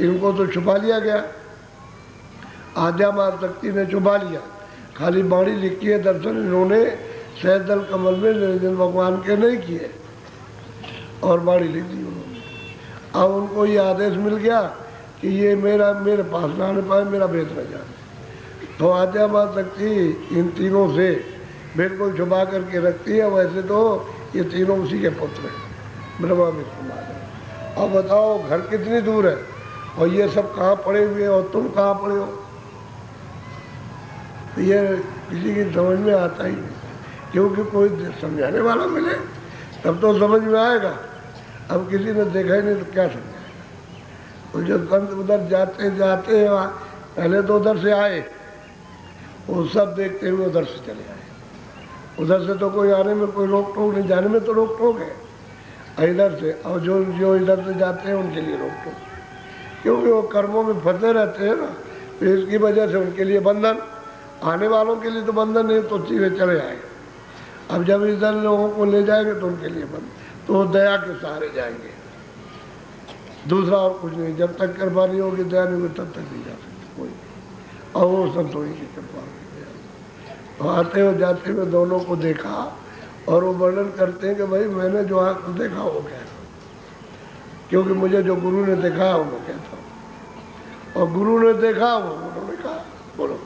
इनको तो छुपा लिया गया, आद्या माँ शक्ति ने छुपा लिया। खाली बाणी लिखी है, दर्शन इन्होंने सहदल कमल में निरंजन भगवान के नहीं किए और बाणी लिख दी उन्होंने। अब उनको ये आदेश मिल गया कि ये मेरे पास ना आने पाए, मेरा भेद न जाने। तो आद्या माँ शक्ति इन तीनों से बिल्कुल छुपा करके रखती है। वैसे तो ये तीनों उसी के पुत्र हैं, ब्रह्मा विष्णु महादेव। अब बताओ घर कितनी दूर है और ये सब कहाँ पड़े हुए और तुम कहाँ पड़े हो? ये किसी की समझ में आता ही नहीं, क्योंकि कोई समझाने वाला मिले तब तो समझ में आएगा। अब किसी ने देखा ही नहीं तो क्या समझाएगा। और जो संत उधर जाते जाते हैं, पहले तो उधर से आए, वो सब देखते हुए उधर से चले आए। उधर से तो कोई आने में कोई रोक टोक नहीं, जाने में तो रोक टोक है इधर से। और जो जो इधर से जाते हैं उनके लिए रोक टोक, क्योंकि वो कर्मों में फंसे रहते हैं ना, तो इसकी वजह से उनके लिए बंधन। आने वालों के लिए तो बंधन नहीं, तो सीधे चले आए। अब जब इधर लोगों को ले जाएंगे तो उनके लिए बंधन, तो दया के सहारे जाएंगे, दूसरा और कुछ नहीं। जब तक कृपा नहीं होगी, दया नहीं होगी, तब तक नहीं जा सकते कोई। और वो संतों की कृपा होगी। तो आते हुए जाते हुए दोनों को देखा और वो वर्णन करते हैं कि भाई मैंने जो आँख को देखा वो कहता हूँ, क्योंकि मुझे जो गुरु ने देखा वो कहता हूँ, और गुरु ने देखा वो उन्होंने कहा। बोलो।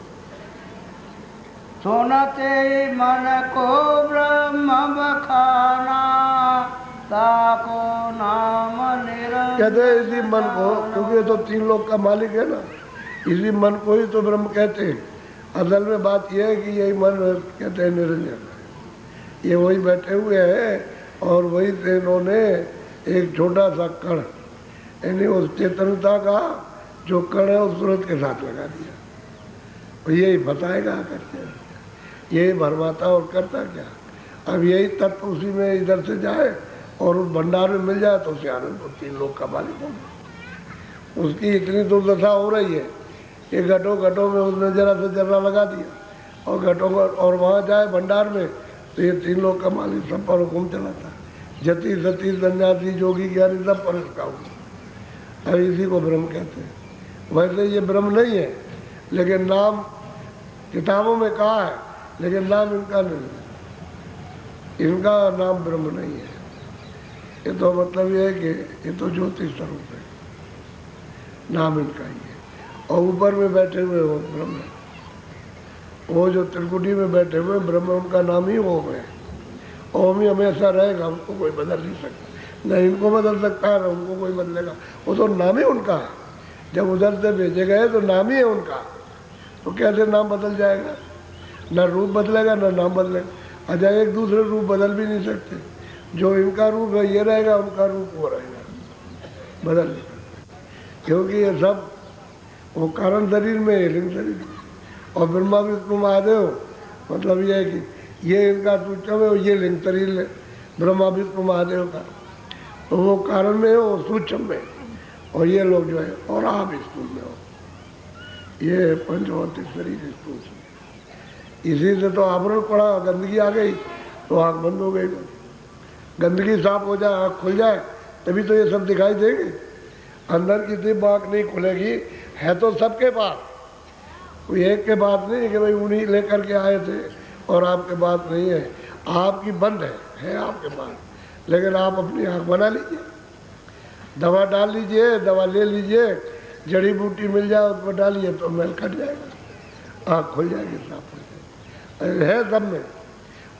सुनते मन को ब्रह्म बखाना, ताको नाम निरंजन। कहते हैं इसी मन को, क्योंकि ये तो तीन लोक का मालिक है ना, इसी मन को ही तो ब्रह्म कहते हैं। असल में बात यह है कि यही मन कहते हैं निरंजन। ये वही बैठे हुए हैं और वही से इन्होंने एक छोटा सा कण, यानी उस चेतनता का जो कण है उस सूरत के साथ लगा दिया। और यही बताएगा करके, यही भरमाता और करता क्या। अब यही तत्व उसी में इधर से जाए और उस भंडार में मिल जाए तो उसे आनंद को तीन लोग का मालिक हो। उसकी इतनी दुर्दशा हो रही है कि घटों घटों में उसने जरा से जरा लगा दिया और घटों और वहाँ जाए भंडार में तो ये तीन लोग का मालिक सब पर हुक्म चलाता है। जति सती सन्यासी जोगी ज्ञानी सब पर उसका हुक्म। अब इसी को ब्रह्म कहते हैं। वैसे ये ब्रह्म नहीं है, लेकिन नाम किताबों में कहा है, लेकिन नाम इनका नहीं, इनका नाम ब्रह्म नहीं है। ये तो मतलब ये है कि ये तो ज्योतिष स्वरूप है, नाम इनका ही है। और ऊपर में बैठे हुए वो ब्रह्म है, वो जो त्रिकुटी में बैठे हुए ब्रह्म, उनका नाम ही ओम है। ओम ही हमेशा रहेगा, उनको कोई बदल नहीं सकता, न इनको बदल सकता है न उनको कोई बदलेगा। वो तो नाम ही उनका है। जब उधर से भेजे गए तो नाम ही है उनका, तो कैसे नाम बदल जाएगा? न रूप बदलेगा न नाम बदलेगा। अच्छा, एक दूसरे रूप बदल भी नहीं सकते। जो इनका रूप है ये रहेगा, उनका रूप वो रहेगा, बदल नहीं सकते। क्योंकि ये सब वो कारण शरीर में है, लिंग शरीर में। और ब्रह्मा विष्णु महादेव मतलब ये है कि ये इनका सूक्ष्म है और ये लिंग शरीर है ब्रह्मा विष्णु महादेव का। तो वो कारण में है, वो सूक्ष्म में, और ये लोग जो है और आप स्थूल में हो। ये पंचभौतिक शरीर स्थूल से, इसी से तो आवरण पड़ा, गंदगी आ गई तो आँख बंद हो गई। गंदगी साफ हो जाए, आँख खुल जाए, तभी तो ये सब दिखाई देंगे। अंदर की दिव्य आँख नहीं खुलेगी, है तो सबके पास, कोई एक के पास नहीं कि भाई उन्हीं लेकर के आए थे और आपके पास नहीं है। आपकी बंद है आपके पास, लेकिन आप अपनी आँख बना लीजिए, दवा डाल लीजिए, दवा ले लीजिए, जड़ी बूटी मिल जाए उस पर डालिए तो मैल कट जाएगा, आँख खुल जाएगी, साफ हो जाएगी। है सब में,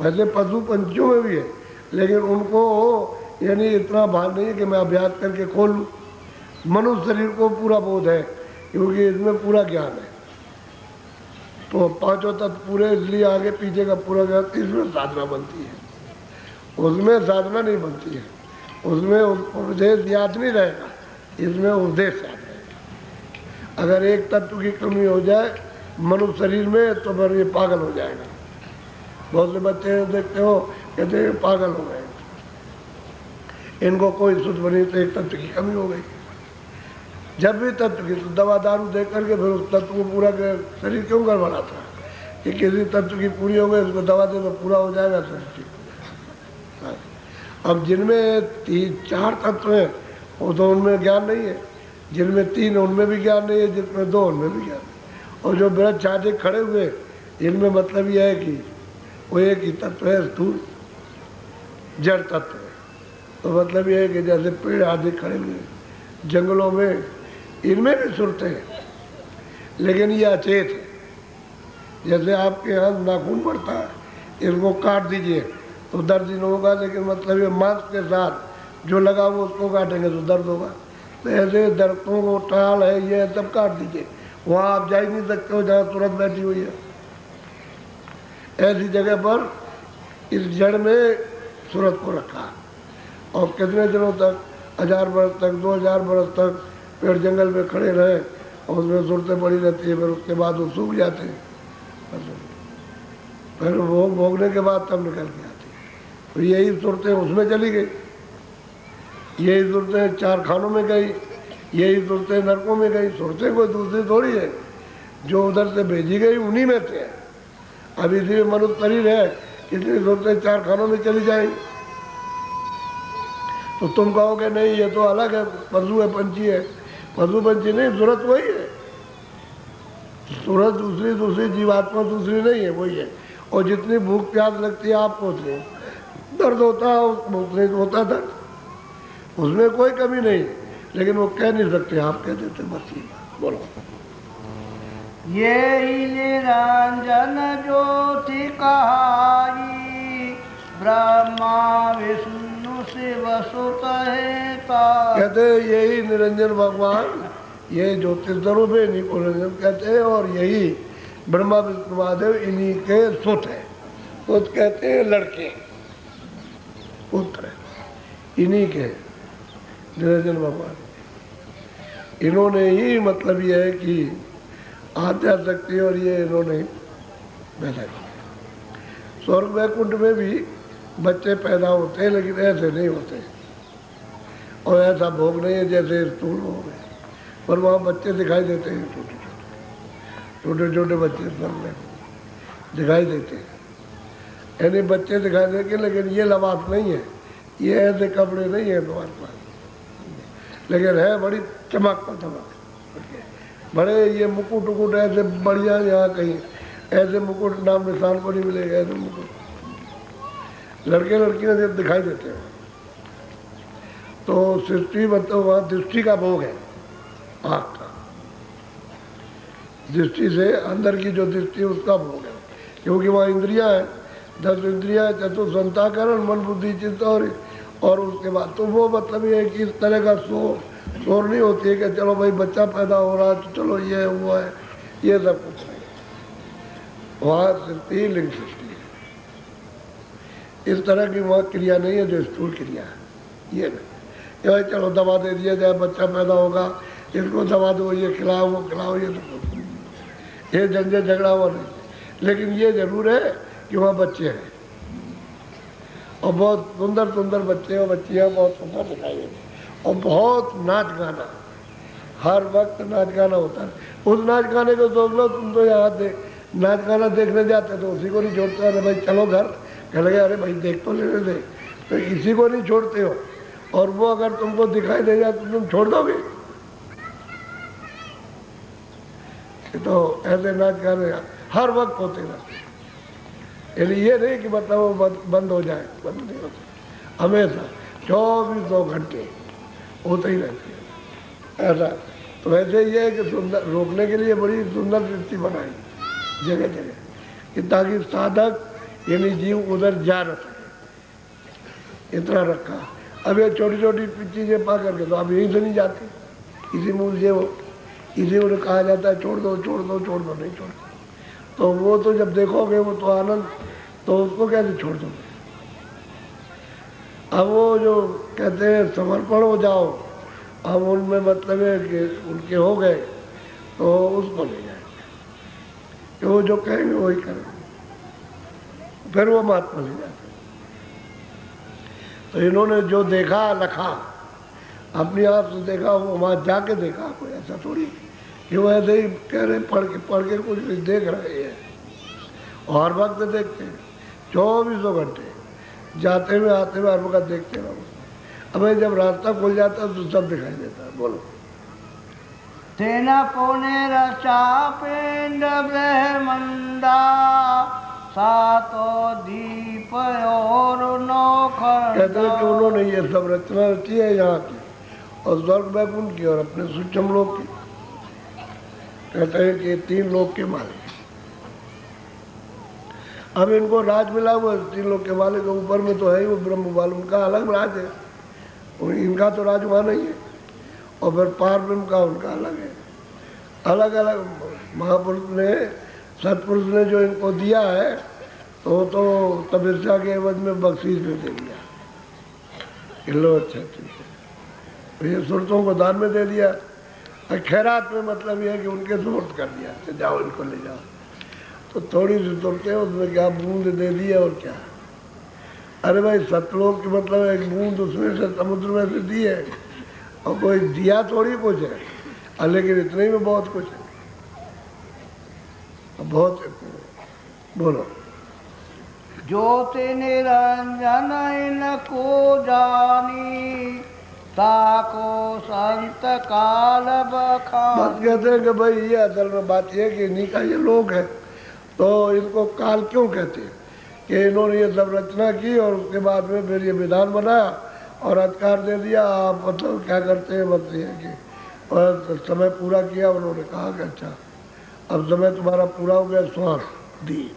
वैसे पशु पंछियों में भी है, लेकिन उनको यानी इतना भार नहीं है कि मैं अभ्यास करके खोल लूँ। मनुष्य शरीर को पूरा बोध है, क्योंकि इसमें पूरा ज्ञान है। तो पांचों तत्व पूरे, इसलिए आगे पीछे का पूरा ज्ञान, इसमें साधना बनती है, उसमें साधना नहीं बनती है। उसमें उपदेश याद नहीं रहेगा, इसमें उपदेश याद रहेगा। अगर एक तत्व की कमी हो जाए मनुष्य शरीर में तो फिर ये पागल हो जाएगा। बहुत से बच्चे देखते हो कहते हैं पागल हो गए, इनको कोई सुध बनी तो एक तत्व की कमी हो गई। जब भी तत्व की तो दवा दारू दे करके फिर उस तत्व को पूरा शरीर क्यों गड़बड़ाता है कि किसी तत्व की पूरी हो गई उसको दवा दे तो पूरा हो जाएगा शरीर ठीक। अब जिनमें 3-4 तत्व हैं वो तो उनमें ज्ञान नहीं है, जिनमें 3 उनमें भी ज्ञान नहीं है, जिसमें 2 उनमें भी ज्ञान नहीं। और जो वृक्ष आदि खड़े हुए, इनमें मतलब यह है कि वो एक ही तत्व है, स्थूल जड़ तत्व है। तो मतलब यह है कि जैसे पेड़ आदि खड़े हुए जंगलों में, इनमें भी सुरते हैं, लेकिन ये अचेत है। जैसे आपके यहाँ नाखून बढ़ता है, इनको काट दीजिए तो दर्द नहीं होगा, लेकिन मतलब ये मांस के साथ जो लगा वो उसको काटेंगे तो दर्द होगा। तो ऐसे दर्दों को टाल है ये सब काट दीजिए, वहाँ आप जा ही नहीं सकते हो जहाँ तुरंत बैठी हुई है। ऐसी जगह पर इस जड़ में सूरत को रखा, और कितने दिनों तक, 1000 वर्ष तक, 2000 वर्ष तक पेड़ जंगल में खड़े रहे और उसमें सूरतें पड़ी रहती है। फिर उसके बाद वो सूख जाते हैं, फिर वो भोगने के बाद तब निकल के आती है। तो यही सूरतें उसमें चली गई, यही सूरतें 4 खानों में गई, यही सूरतें नरकों में गई। सूरतें कोई दूसरी थोड़ी है, जो उधर से भेजी गई उन्हीं में से है। अब इसी में मनुष्य शरीर है, कितनी सूरतें 4 खानों में चली जाएंगी। तो तुम कहोगे नहीं ये तो अलग है, पशु है, पंछी है। पशु पंछी नहीं, सूरत वही है। सूरत दूसरी जीवात्मा दूसरी नहीं है, वही है। और जितनी भूख प्यास लगती है आपको, उतनी दर्द होता है, उतने होता दर्द, उसमें कोई कमी नहीं। लेकिन वो कह नहीं सकते, आप कह देते बस। ये बोलो, ये ही निरंजन ज्योति कहाई, ब्रह्मा विष्णु शिव सुत हेता। कहते यही निरंजन भगवान, ये ज्योतिष स्वरूप है, इन्हीं को निरंजन कहते हैं। और यही ब्रह्मा विष्णु महादेव इन्हीं के सुत है। सुत कहते हैं लड़के, पुत्र इन्हीं के निरंजन भगवान। इन्होंने ही मतलब यह है कि आध्या शक्ति और ये इन्होंने पैदा किया। स्वर्ग वैकुंठ में भी बच्चे पैदा होते हैं, लेकिन ऐसे नहीं होते, और ऐसा भोग नहीं है जैसे स्थूल भोग है। पर वहाँ बच्चे दिखाई देते हैं, छोटे छोटे बच्चे सब में दिखाई देते हैं। यानी बच्चे दिखाई देंगे, लेकिन ये लिबास नहीं है, ये ऐसे कपड़े नहीं है तुम्हारे पास, लेकिन है बड़ी चमक धमक, बड़े ये मुकुट उकुट ऐसे बढ़िया। यहाँ कहीं ऐसे मुकुट नाम निशान को नहीं मिलेगा, ऐसे मुकुट लड़के लड़कियाँ जब दिखाई देते हैं। तो सृष्टि मतलब वहाँ दृष्टि का भोग है, आँख का, दृष्टि से अंदर की जो दृष्टि उसका भोग है। क्योंकि वहाँ इंद्रियाँ हैं, 10 इंद्रियाँ, चतुर्संताकरण, मन बुद्धि चित्त और उसके बाद तो वो मतलब ये है कि इस तरह का शोर नहीं होती है कि चलो भाई बच्चा पैदा हो रहा है तो चलो ये हुआ है, ये सब कुछ नहीं। वहाँ सृष्टि लिंग सृष्टि है, इस तरह की वहाँ क्रिया नहीं है जो स्थूल क्रिया है। ये नहीं भाई चलो दवा दे दिया जाए, बच्चा पैदा होगा, इसको दवा दो, ये खिलाओ वो खिलाओ, ये झंझट झगड़ा हुआ नहीं। लेकिन ये जरूर है कि वहाँ बच्चे हैं, और बहुत सुंदर सुंदर बच्चे और बच्चियाँ बहुत सुंदर दिखाई देती, और बहुत नाच गाना, हर वक्त नाच गाना होता है। उस नाच गाने को सोच लो, तुम तो यहाँ नाच गाना देखने जाते तो उसी को नहीं छोड़ते, अरे भाई चलो घर, कह लगे अरे भाई देख तो लेने दे, तो इसी को नहीं छोड़ते हो। और वो अगर तुमको दिखाई दे जाए तो तुम छोड़ दोगे। तो ऐसे नाच गाने हर वक्त होते रहते, यानी ये नहीं कि मतलब वो बंद हो जाए, बंद नहीं होता, हमेशा 24 घंटे होते ही रहते हैं ऐसा। तो वैसे ये है कि सुंदर रोकने के लिए बड़ी सुंदर सृष्टि बनाई जगह जगह, कि ताकि साधक यानी जीव उधर जा न सके, इतना रखा। अब ये छोटी छोटी चीज़ें पा करके तो अब यहीं से नहीं जाती, इसी मूल से वो इसी उन्हें कहा जाता है छोड़ दो छोड़ दो छोड़ दो, नहीं छोड़ते। तो वो तो जब देखोगे वो तो आनंद, तो उसको कैसे छोड़ दोगे। अब वो जो कहते हैं समर्पण हो जाओ, अब उनमें मतलब है कि उनके हो गए तो उसको ले जाएंगे, कि वो जो कहेंगे वही करेंगे, फिर वो महात्मा ले जाते। तो इन्होंने जो देखा लखा, अपनी आप से देखा, वो वहाँ जाके देखा, कोई ऐसा थोड़ी कि वो ऐसे ही कह रहे पढ़ के कुछ देख रहे हैं। और हर वक्त देखते हैं, 24 घंटे जाते हुए आते हुए हर वक्त देखते रहो। अब जब रास्ता खुल जाता है तो सब दिखाई देता है। बोलो, तेन पुनरचा पिंड ब्रह्मंडा सातो दीप और कहते हैं कि नौखंड। उन्होंने ये सब रचना रची है यहाँ की और स्वर्ग वैकुंठ की और अपने सूक्ष्म लोक की। कहते हैं कि ये 3 लोक के मालिक। अब इनको राज मिला हुआ 3 लोक के मालिक, ऊपर में तो है ही वो ब्रह्म बाल, उनका अलग राज है, इनका तो राज वहाँ नहीं है। और फिर पार ब्रह्म का उनका अलग है। अलग अलग महापुरुष ने, सतपुरुष ने जो इनको दिया है तो तपस्या के एवज में बख्शीश में दे दिया। लो अच्छा ठीक है, तो ये सुरतों को दान में दे दिया। और खैरात में मतलब ये है कि उनके सुपुर्द कर दिया, तो जाओ इनको ले जाओ। तो थोड़ी सी सुरतें उसमें क्या बूंद दे दी और क्या। अरे भाई सतलोक की मतलब एक बूंद उसमें से समुद्र में से दी है, और कोई दिया थोड़ी कुछ है, लेकिन इतने में बहुत कुछ है, बहुत। बोलो। ज्योति निरंजन इनको जानी ताको संत काल बखान। बात कहते हैं कि भाई ये असल में बात ये है कि इन्हीं का ये लोग है, तो इनको काल क्यों कहते हैं कि इन्होंने ये सब रचना की और उसके बाद में फिर ये विधान बनाया और अधिकार दे दिया। आप मतलब क्या करते हैं, बस ये कि और समय पूरा किया। उन्होंने कहा कि अच्छा अब समय तुम्हारा पूरा हो गया, श्वास दी,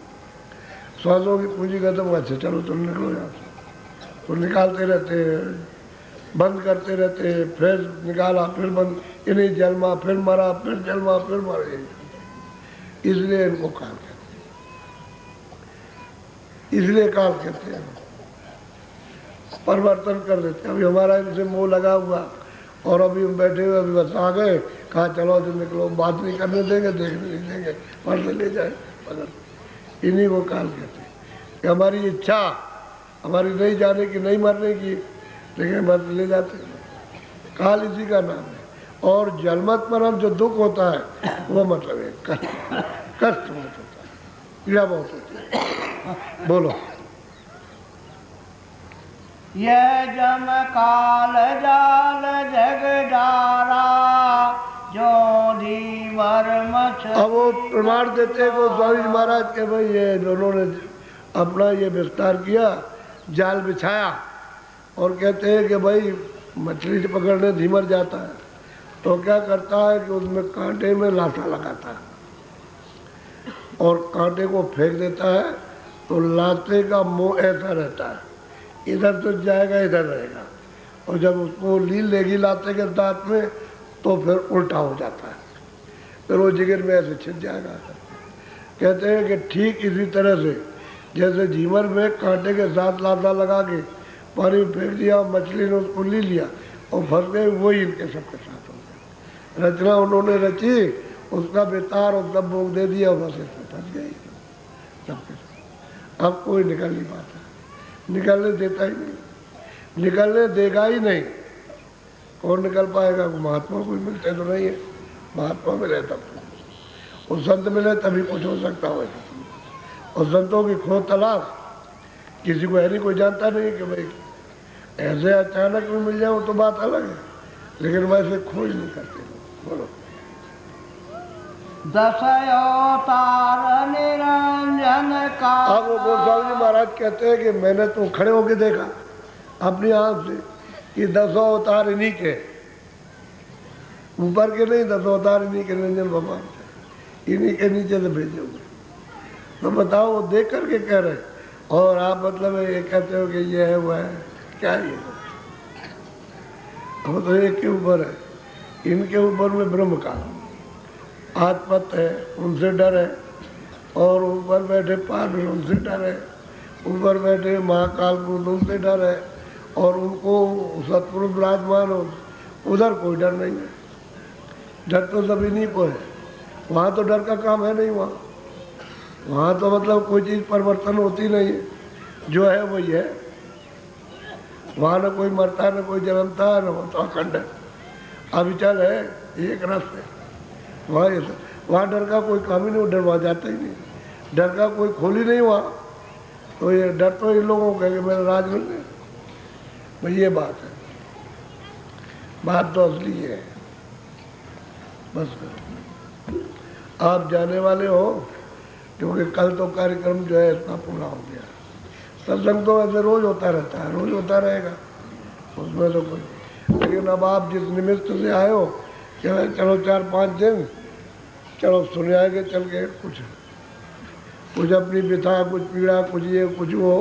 श्वासों की पूंजी खत्म हुआ, अच्छा चलो तुम निकलो यहाँ से। तो निकालते रहते हैं, बंद करते रहते हैं, फिर निकाला, फिर बंद, इन्हीं जन्मा, फिर मरा, फिर जन्मा, फिर मरे। इसलिए इनको काल कहते हैं, इसलिए काल कहते हैं। परिवर्तन कर देते हैं। अभी हमारा इनसे मोह लगा हुआ और अभी हम बैठे हुए, अभी बस आ गए, कहा चलो तो निकलो, बात नहीं करने देंगे, देखने नहीं देंगे, पढ़ से ले जाए पकड़। इन्हीं को काल कहते हैं कि हमारी इच्छा हमारी नहीं जाने की, नहीं मरने की, लेकिन बस ले जाते हैं। काल इसी का नाम है। और जन्मत मरण जो दुख होता है वो मतलब है कष्ट, कष्ट बहुत होता है, पीड़ा बहुत होती है। बोलो। यह जम काल जाल जग डारा जो धीवर मछ। अब वो प्रमाण देते हैं को स्वामी जी महाराज के भाई ये उन्होंने अपना ये विस्तार किया, जाल बिछाया और कहते हैं कि भाई मछली से पकड़ने धीमर जाता है तो क्या करता है कि उसमें कांटे में लाठा लगाता है और कांटे को फेंक देता है, तो लाते का मुंह ऐसा रहता है, इधर तो जाएगा इधर रहेगा, और जब उसको लील लेगी लाते के दांत में तो फिर उल्टा हो जाता है, फिर वो जिगर में ऐसे छिप जाएगा। कहते हैं कि ठीक इसी तरह से जैसे झीमर में कांटे के साथ लाता लगा के पानी में फेंक दिया, मछली ने उसको ले लिया और फंस गए, वही इनके सबके साथ हो गया। रचना उन्होंने रची, उसका बेतार और सब भोग दे दिया, बस इसमें फंस गए सबके साथ। अब कोई निकल नहीं पाता, निकलने देता ही नहीं, निकलने देगा ही नहीं। कौन निकल पाएगा? महात्मा कोई मिलते तो नहीं है, महात्मा मिले तब, और संत मिले तभी कुछ हो सकता हो। और संतों की खोज तलाश किसी को है नहीं, कोई जानता नहीं कि भाई ऐसे अचानक में मिल जाओ तो बात अलग है, लेकिन वैसे खोज नहीं करते। बोलो। दस अवतार निरंजन का। अब वो गोस्वामी जी महाराज कहते हैं कि मैंने तो खड़े होके देखा अपनी आंख से कि 10 अवतार इन्हीं के, ऊपर के नहीं, 10 अवतार इन्हीं के निरंजन भगवान से, इन्हीं के नीचे से भेजे हुए। तो बताओ वो देख करके कह रहे, और आप मतलब ये कहते हो कि ये है वो है, क्या ये? वो तो एक के ऊपर है, इनके ऊपर में ब्रह्म का आत्मत है, उनसे डर है, और ऊपर बैठे पार उनसे डर है, ऊपर बैठे महाकाल को उनसे डर है, और उनको सतपुरुष विराजमान हो, उधर कोई डर नहीं है। डर तो सब इन्हीं को है, वहाँ तो डर का काम है नहीं। वहाँ तो मतलब कोई चीज़ परिवर्तन होती नहीं है, जो है वही है। वहाँ न कोई मरता, न कोई जन्मता, न वो तो अखंड है, अविचल है, एक रस है। वहाँ डर का कोई काम ही नहीं, डर वहाँ जाता ही नहीं, डर का कोई खोल ही नहीं वहाँ। तो ये डर तो इन लोगों को है कि मेरा राज मिल गया, भाई ये बात है, बात तो असली है। बस करो, आप जाने वाले हो, क्योंकि कल तो कार्यक्रम जो है इतना पूरा हो गया। सत्संग तो ऐसे रोज होता रहता है, रोज होता रहेगा, उसमें तो कोई, लेकिन अब आप जिस निमित्त से आए हो कि भाई चलो 4-5 दिन चलो सुन आएंगे चल के, कुछ अपनी व्यथा, कुछ पीड़ा, कुछ ये कुछ वो,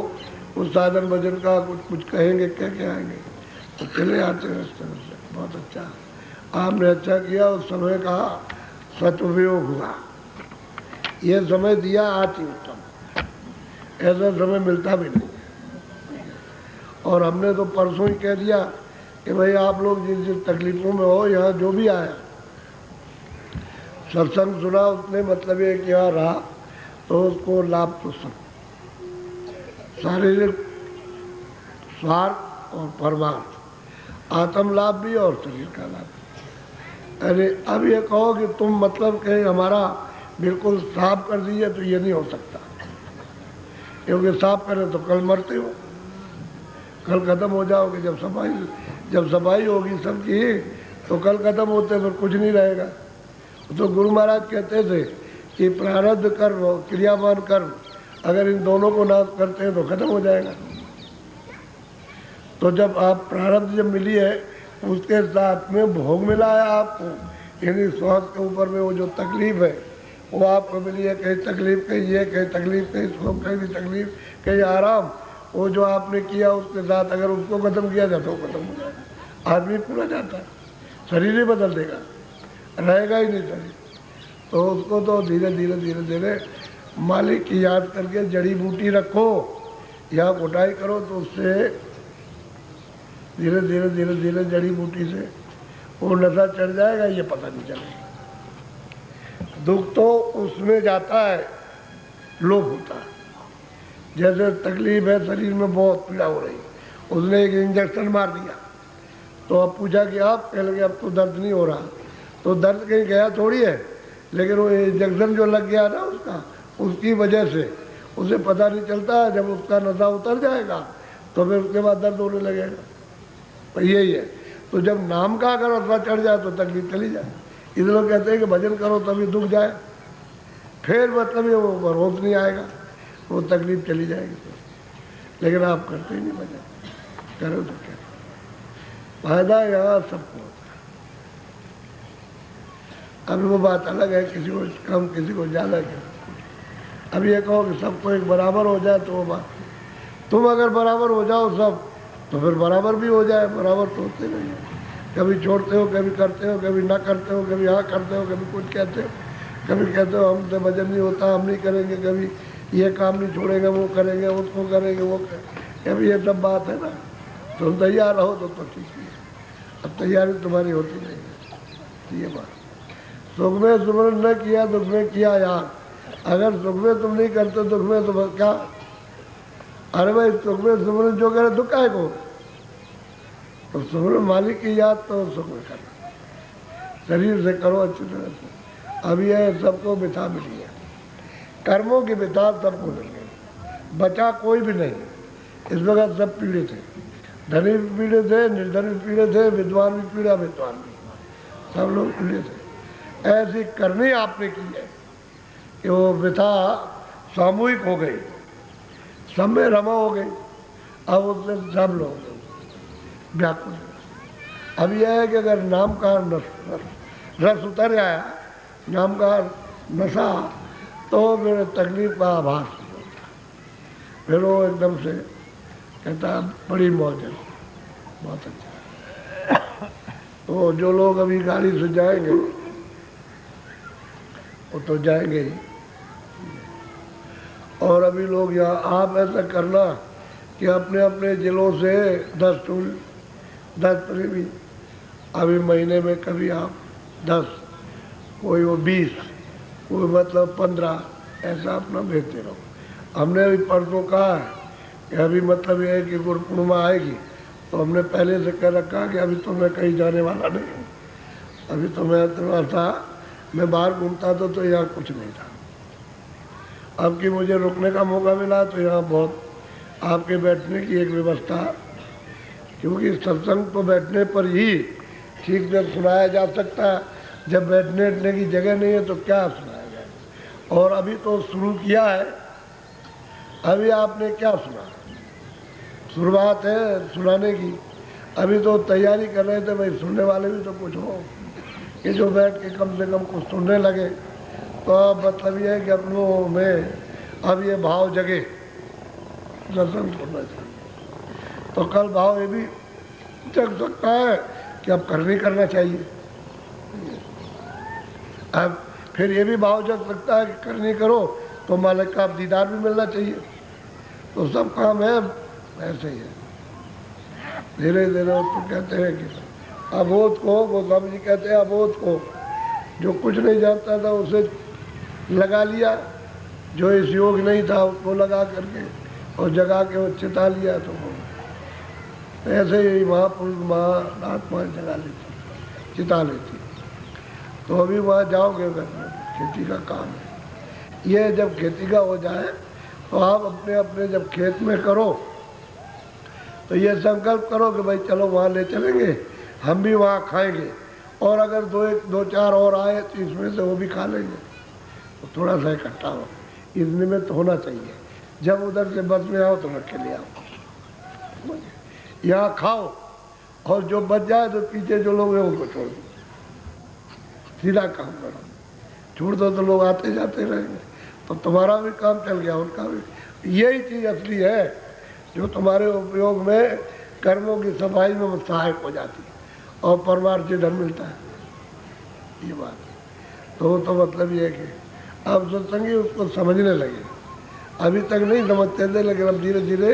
कुछ साधन भजन का कुछ कहेंगे, कह के आएंगे, तो चले आते हैं इस तरह से। बहुत अच्छा, आपने अच्छा किया, उस समय का सदुपयोग हुआ, ये समय दिया अति उत्तम, ऐसा समय मिलता भी नहीं। और हमने तो परसों ही कह दिया कि भाई आप लोग जिस जिस तकलीफों में हो, यहाँ जो भी आया सत्संग सुना, उसने मतलब ये कि यहाँ रहा तो उसको लाभ तो सब, शारीरिक स्वार्थ और परमार्थ, आत्म लाभ भी और शरीर का लाभ। अरे अब ये कहो कि तुम मतलब कहीं हमारा बिल्कुल साफ कर दीजिए, तो ये नहीं हो सकता, क्योंकि साफ करें तो कल मरते हो, कल खत्म हो जाओगे। जब सफाई होगी सबकी तो कल खत्म होते फिर कुछ नहीं रहेगा। तो गुरु महाराज कहते थे कि प्रारब्ध कर्म और क्रियावान कर्म अगर इन दोनों को नाश करते हैं तो खत्म हो जाएगा। तो जब आप प्रारब्ध जब मिली है, उसके साथ में भोग मिला है आपको, यानी स्वास्थ्य के ऊपर में वो जो तकलीफ है वो आपको मिली है, कहीं तकलीफ, कहीं ये, कहीं तकलीफ, कहीं सुख, कहीं भी तकलीफ, कहीं आराम, वो जो आपने किया उसके साथ अगर उसको खत्म किया जाए तो खत्म हो जाएगा, आदमी पूरा जाता है, शरीर ही बदल देगा, रहेगा ही नहीं शरीर। तो उसको तो धीरे धीरे धीरे धीरे मालिक की याद करके जड़ी बूटी रखो या कुटाई करो, तो उससे धीरे धीरे धीरे धीरे जड़ी बूटी से वो नशा चढ़ जाएगा, ये पता नहीं चलेगा। दुख तो उसमें जाता है, लोभ होता है। जैसे तकलीफ है, शरीर में बहुत पीड़ा हो रही, उसने एक इंजेक्शन मार दिया, तो अब पूछा कि आप, कह लगे अब तो दर्द नहीं हो रहा, तो दर्द कहीं गया थोड़ी है, लेकिन वो इंजेक्शन जो लग गया ना उसका, उसकी वजह से उसे पता नहीं चलता है। जब उसका नशा उतर जाएगा तो फिर उसके बाद दर्द होने लगेगा, तो यही है। तो जब नाम का अगर असर चढ़ जाए तो तकलीफ चली जाए। इसलिए लोग कहते हैं कि भजन करो तभी दुख जाए, फिर मतलब ये वो भरोस नहीं आएगा, वो तकलीफ चली जाएगी। तो लेकिन आप करते ही नहीं भजन, करो तो क्या फायदा, यहाँ सबको होता है। अभी वो बात अलग है, किसी को कम किसी को ज़्यादा क्या। अब ये कहो कि सबको एक बराबर हो जाए तो वो बात, तुम अगर बराबर हो जाओ सब तो फिर बराबर भी हो जाए, बराबर तो होते नहीं है। कभी छोड़ते हो, कभी करते हो, कभी ना करते हो, कभी हाँ करते हो, कभी कुछ कहते हो, कभी कहते हो हमसे भजन नहीं होता, हम नहीं करेंगे, कभी ये काम नहीं छोड़ेंगे, वो करेंगे, उसको करेंगे, वो करेंगे। अभी ये सब बात है ना, तुम तैयार रहो तो ठीक है। अब तैयारी तुम्हारी होती नहीं है, ये बात। सुख में सुमरन न किया, दुख में किया यार। अगर सुख में तुम नहीं करते, दुख में तो क्या, अरे भाई सुख में सुमरन जो करे दुख है को, तो सुमरन मालिक की याद तो सुख में करना, शरीर से करो अच्छी तरह से। अब यह सबको बिता मिली है, कर्मों की बिता सबको मिल गई, बचा कोई भी नहीं। इस वक्त सब पीड़ित थे, धनी भी पीड़ित थे, निर्धन भी पीड़ित थे, विद्वान भी पीड़ा, विद्वान भी, सब लोग पीड़ित थे। ऐसी करनी आपने की है कि वो व्यथा सामूहिक हो गई, सब में रमा हो गई। अब उससे सब लोग व्याकुल। अब यह है कि अगर नाम का रस उतर आया, नाम का नशा, तो फिर तकलीफ का आभास नहीं होता, फिर वो एकदम से कहता बड़ी मौज है, बहुत अच्छा। तो जो लोग अभी गाड़ी से जाएंगे वो तो जाएंगे ही, और अभी लोग यहाँ आप ऐसा करना कि अपने अपने जिलों से 10 टूल 10 प्रेमी, अभी महीने में कभी आप 10, कोई वो 20, कोई मतलब 15, ऐसा अपना भेजते रहो। हमने अभी परसों कहा है कि अभी मतलब ये है कि गुरु पूर्णिमा आएगी, तो हमने पहले से कह रखा कि अभी तो मैं कहीं जाने वाला नहीं हूँ। अभी तो मैं था, मैं बाहर घूमता था तो यहाँ कुछ नहीं था। अब कि मुझे रुकने का मौका मिला तो यहाँ बहुत आपके बैठने की एक व्यवस्था, क्योंकि सत्संग तो बैठने पर ही ठीक से सुनाया जा सकता है, जब बैठने की जगह नहीं है तो क्या सुनाएगा। और अभी तो शुरू किया है, अभी आपने क्या सुना, शुरुआत है सुनाने की, अभी तो तैयारी कर रहे थे भाई सुनने वाले भी तो कुछ हो कि जो बैठ के कम से कम कुछ सुनने लगे। तो अब मतलब ये है कि अपनों में अब ये भाव जगे दर्शन करना चाहिए। तो कल भाव ये भी जग सकता है कि अब करनी करना चाहिए। अब फिर ये भी भाव जग सकता है कि करनी करो तो मालिक का दीदार भी मिलना चाहिए। तो सब काम है ऐसे ही है। धीरे धीरे तो कहते हैं कि अबोध को, गोस्वामी जी कहते हैं अबोध को, जो कुछ नहीं जानता था उसे लगा लिया, जो इस योग नहीं था उसको लगा करके और जगा के वो चिता लिया। तो ऐसे ही महापुरुष महात्मा जगा लेती, चिता लेती। तो अभी वहाँ जाओगे अगर खेती का काम है, ये जब खेती का हो जाए तो आप अपने अपने जब खेत में करो तो ये संकल्प करो कि भाई चलो वहाँ ले चलेंगे, हम भी वहाँ खाएंगे, और अगर दो चार और आए तो इसमें से वो भी खा लेंगे। तो थोड़ा सा इकट्ठा हो, इस निमित्त होना चाहिए। जब उधर से बस में आओ तो रख के ले आओ, यहाँ खाओ, और जो बच जाए तो पीछे जो लोग हैं उनको छोड़ दो, सीधा काम करो। छोड़ दो तो लोग आते जाते रहेंगे, तो तुम्हारा भी काम चल गया, उनका भी। यही चीज़ असली है जो तुम्हारे उपयोग में कर्मों की सफाई में सहायक हो जाती है और परमार्थ धन मिलता है। ये बात तो मतलब ये है कि अब सत्संगी उसको समझने लगे, अभी तक नहीं समझते थे, लेकिन अब धीरे धीरे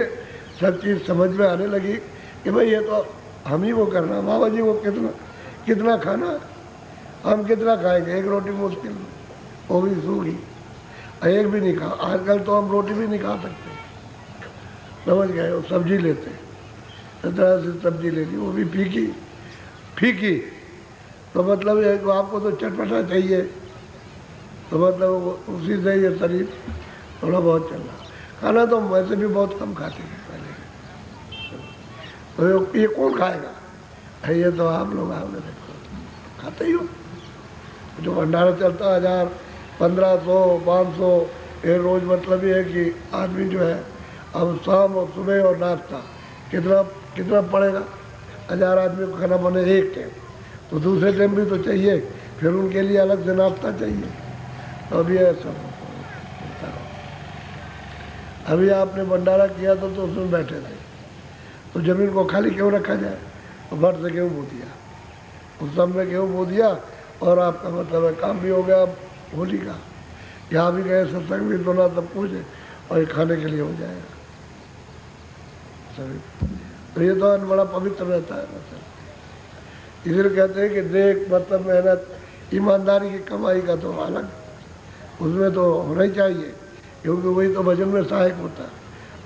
सब चीज़ समझ में आने लगी कि भाई ये तो हम ही वो करना, बाबा जी वो कितना खाना, हम कितना खाएंगे, एक रोटी मुश्किल, वो भी सूखी, एक भी नहीं खा। आजकल तो हम रोटी भी नहीं खा सकते, समझ गए। वो सब्जी लेते, इस तरह से सब्जी लेती, वो भी फीकी। तो मतलब ये आपको तो चटपटा चाहिए, तो मतलब उसी से ये शरीर थोड़ा बहुत चल रहा। खाना तो वैसे भी बहुत कम खाते थे पहले, तो ये कौन खाएगा, ये तो आप लोग आपने देखो खाते ही हो। जो भंडारा चलता 1000, 1500, 500 ये रोज़, मतलब ये है कि आदमी जो है अब शाम और सुबह और नाश्ता कितना पड़ेगा। 1000 आदमी को खाना बने एक टाइम, तो दूसरे टाइम भी तो चाहिए, फिर उनके लिए अलग से नाश्ता चाहिए। तो अभी ऐसा अभी आपने भंडारा किया तो उसमें बैठे थे, तो ज़मीन को खाली क्यों रखा जाए, तो भर से गेहूँ बो दिया, उस सब में गेहूँ बो दिया, और आपका मतलब है काम भी हो गया होली का। यहाँ भी गए सत्संग भी सुना, सब कुछ है, और ये खाने के लिए हो जाएगा सभी। तो ये तो बड़ा पवित्र रहता है। मतलब इसलिए कहते हैं कि देख मतलब मेहनत ईमानदारी की कमाई का तो अलग, उसमें तो होना ही चाहिए, क्योंकि वही तो भजन में सहायक होता है।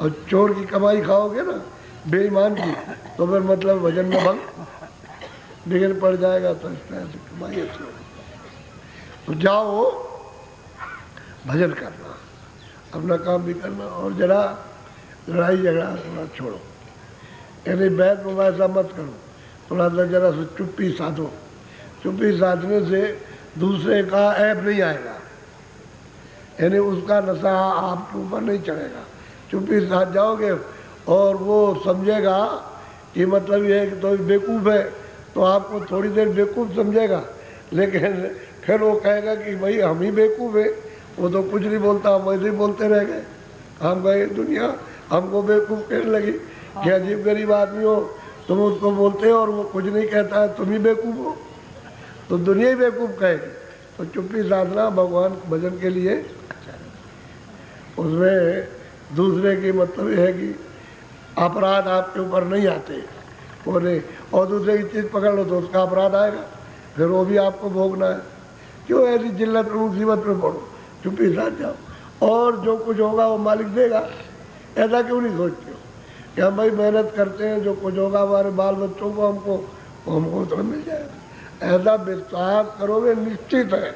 और चोर की कमाई खाओगे ना, बेईमान की, तो फिर मतलब भजन में भंग बिगड़ पड़ जाएगा। तो इस तरह से कमाई अच्छी होगी। तो जाओ भजन करना, अपना काम भी करना, और जरा लड़ाई झगड़ा थोड़ा छोड़ो, यानी बैठ में ऐसा मत करो, थोड़ा सा जरा सा चुप्पी साधो। चुप्पी साधने से दूसरे का ऐब नहीं आएगा, यानी उसका नशा आपके ऊपर नहीं चढ़ेगा। चुप्पी साध जाओगे और वो समझेगा कि मतलब ये है कि तो बेवकूफ़ है, तो आपको थोड़ी देर बेवकूफ़ समझेगा, लेकिन फिर वो कहेगा कि भाई हम ही बेवकूफ़ है, वो तो कुछ नहीं बोलता, हम वैसे ही बोलते रह गए। हम गए दुनिया हमको बेवकूफ़ कहने लगी कि अजीब गरीब आदमी हो, तुम उसको बोलते हो और वो कुछ नहीं कहता है, तुम ही बेवकूफ़ हो, तो दुनिया ही बेवकूफ़ कहेगी। तो चुप्पी साधना भगवान भजन के लिए अच्छा है। उसमें दूसरे की मतलब ये है कि अपराध आपके ऊपर नहीं आते, वो नहीं, और दूसरे की चीज़ पकड़ लो तो उसका अपराध आएगा, फिर वो भी आपको भोगना है। क्यों ऐसी जिल्लत में मुसीबत में पड़ो, चुप्पी साध जाओ, और जो कुछ होगा वो मालिक देगा। ऐसा क्यों नहीं सोचते हो कि हम भाई मेहनत करते हैं, जो कुछ होगा हमारे बाल बच्चों को हमको तो मिल जाएगा। ऐसा विश्वास करोगे निश्चित है,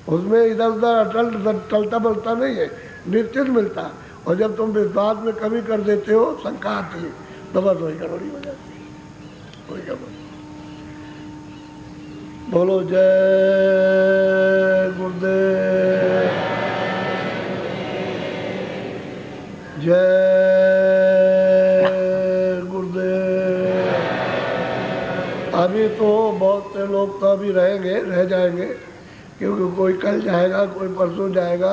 उसमें इधर उधर टलता बलता नहीं है, निश्चित मिलता है। और जब तुम विश्वास में कमी कर देते हो, शंका आती है, तो बस वही गड़बड़ी हो जाती है, वही गड़बड़ी। बोलो जय गुरुदेव, जय गुरुदेव। अभी तो बहुत से लोग तो अभी रहेंगे, रह जाएंगे, क्योंकि कोई कल जाएगा, कोई परसों जाएगा,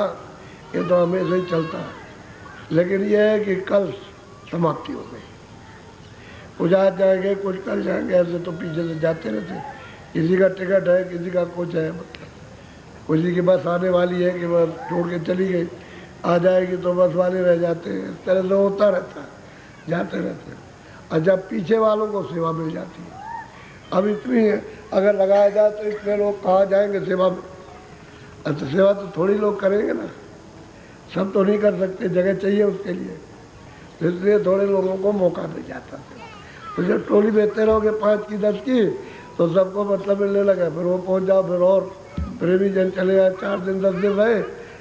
ये तो हमेशा ही चलता है। लेकिन ये है कि कल समाप्ति हो गई, कुछ आज जाएंगे, कुछ कल जाएंगे, ऐसे तो पीछे से जाते रहते। किसी का टिकट है, किसी का कुछ है, मतलब किसी की बस आने वाली है कि बस छोड़ के चली गई, आ जाएगी तो बस वाले रह जाते हैं। इस तरह से होता रहता है, जाते रहते हैं। और जब पीछे वालों को सेवा मिल जाती है, अब इतनी अगर लगाया जाए तो इतने लोग कहाँ जाएंगे सेवा में? अच्छा, सेवा तो थोड़ी लोग करेंगे ना, सब तो नहीं कर सकते, जगह चाहिए उसके लिए, इसलिए थोड़े लोगों को मौका मिल जाता है। तो जब टोली बेचते रहोगे 5 की 10 की, तो सबको मतलब मिलने लगा, फिर वो पहुंच जाओ, फिर और प्रेमी जन चले गए, 4 दिन 10 दिन रहे,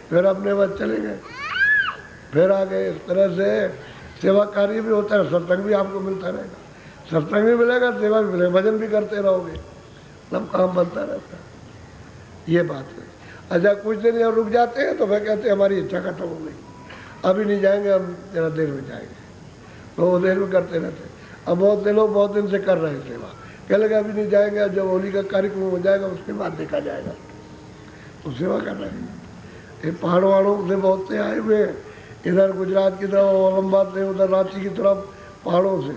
फिर अपने बस चले गए, फिर आ गए। इस तरह से सेवा कार्य भी होता है, सत्संग भी आपको मिलता रहेगा, सत्संग भी मिलेगा, सेवा भी मिलेगा, भजन भी करते रहोगे, सब काम बनता रहता है। ये बात है। अच्छा, कुछ दिन और रुक जाते हैं तो फिर कहते हैं हमारी इच्छा खत्म हो गई, अभी नहीं जाएंगे, हम जरा देर में जाएंगे, तो वो देर में करते रहते हैं। अब बहुत से लोग बहुत दिन से कर रहे हैं सेवा, कह लगे अभी नहीं जाएंगे, जब होली का कार्यक्रम हो जाएगा उसके बाद देखा जाएगा, तो सेवा कर रहे हैं। ये पहाड़ों वहाड़ों से बहुत से आए हुए हैं, इधर गुजरात की तरफ, औरंगाबाद से, उधर रांची की तरफ पहाड़ों से,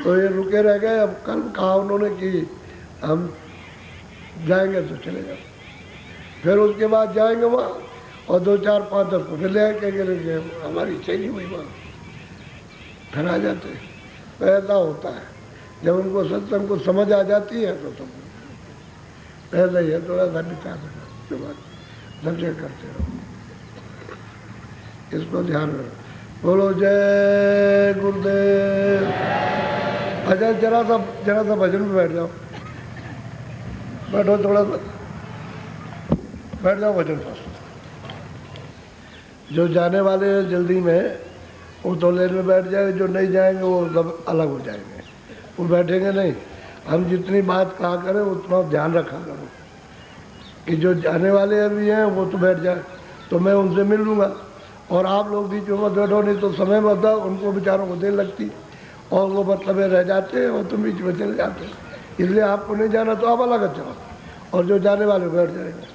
तो ये रुके रह गए। अब कल कहा उन्होंने कि हम जाएंगे तो चले जाओ, फिर उसके बाद जाएंगे वहाँ और 2 4 5 10 को फिर ले आए, कहेंगे हमारी इच्छा ही नहीं हुई, वहाँ फिर आ जाते हैं। तो ऐसा होता है, जब उनको सत्संग को समझ आ जाती है तो सब ऐसा ही है। थोड़ा सा विचार रखना, उसके बाद दर्शन करते रहो, इसको ध्यान रखो। बोलो जय गुरुदेव। अच्छा, जरा सा भजन में बैठ जाओ, बैठो, थोड़ा सा बैठ जाओ भजन पर। जो जाने वाले हैं जल्दी में वो तो लेन में बैठ जाएंगे, जो नहीं जाएंगे वो सब अलग हो जाएंगे, वो बैठेंगे नहीं। हम जितनी बात कहा करें उतना ध्यान रखा करो कि जो जाने वाले अभी हैं वो तो बैठ जाए, तो मैं उनसे मिल लूँगा, और आप लोग बीच में बैठो, नहीं तो समय बता उनको बेचारों को देर लगती और वो मतलब रह जाते हैं और तुम बीच में चले जाते हैं। इसलिए आपको नहीं जाना तो आप अलग जाओ, और जो जाने वाले बैठ जाएंगे।